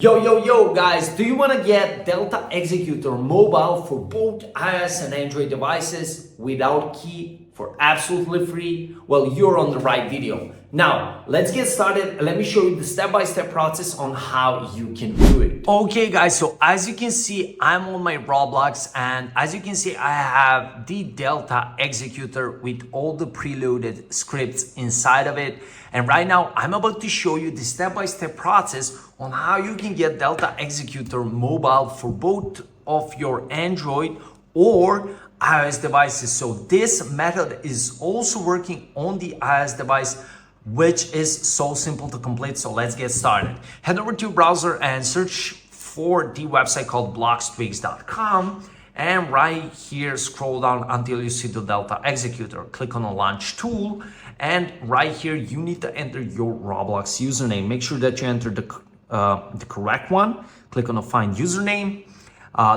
Yo guys, do you want to get Delta Executor mobile for both iOS and Android devices without key for absolutely free? Well, you're on the right video. Now, let's get started. Let me show you the step-by-step process on how you can do it. Okay guys, so as you can see, I'm on my Roblox, and as you can see, I have the Delta Executor with all the preloaded scripts inside of it. And right now, I'm about to show you the step-by-step process on how you can get Delta Executor mobile for both of your Android or iOS devices. So this method is also working on the iOS device, which is so simple to complete. So let's get started. Head over to your browser and search for the website called blogstweaks.com. And right here, scroll down until you see the Delta Executor. Click on the launch tool. And right here, you need to enter your Roblox username. Make sure that you enter the correct one. Click on the find username.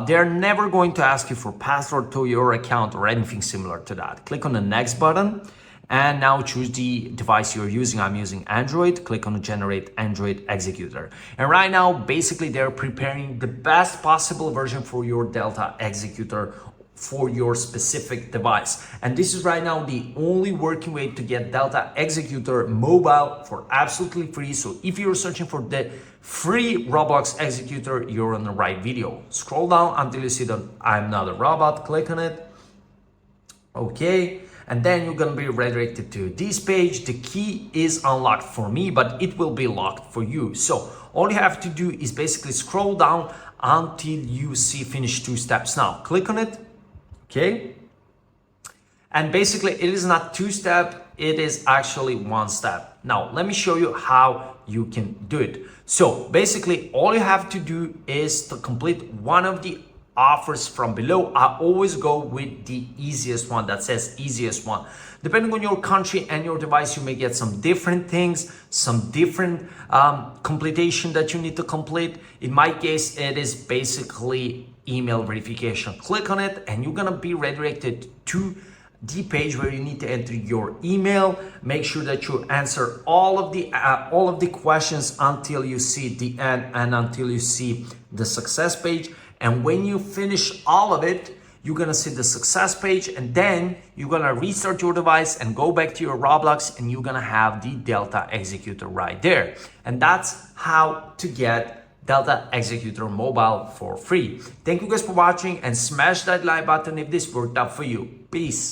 They're never going to ask you for password to your account or anything similar to that. Click on the next button. And now choose the device you're using. I'm using Android. Click on the generate Android executor. And right now, basically, they're preparing the best possible version for your Delta Executor for your specific device. And this is right now the only working way to get Delta Executor mobile for absolutely free. So if you're searching for the free Roblox executor, you're on the right video. Scroll down until you see the I'm not a robot. Click on it. Okay. And then you're gonna be redirected to this page. The key is unlocked for me, but it will be locked for you. So all you have to do is basically scroll down until you see finish 2 steps. Now click on it. Okay. And basically it is not 2-step, it is actually 1 step. Now let me show you how you can do it. So basically all you have to do is to complete one of the offers from below. I always go with the easiest one that says easiest one. Depending on your country and your device, you may get some different things, some different completion that you need to complete. In my case, it is basically email verification. Click on it and you're gonna be redirected to the page where you need to enter your email. Make sure that you answer all of the questions until you see the end and until you see the success page. And when you finish all of it, you're gonna see the success page, and then you're gonna restart your device and go back to your Roblox, and you're gonna have the Delta Executor right there. And that's how to get Delta Executor mobile for free. Thank you guys for watching, and smash that like button if this worked out for you. Peace.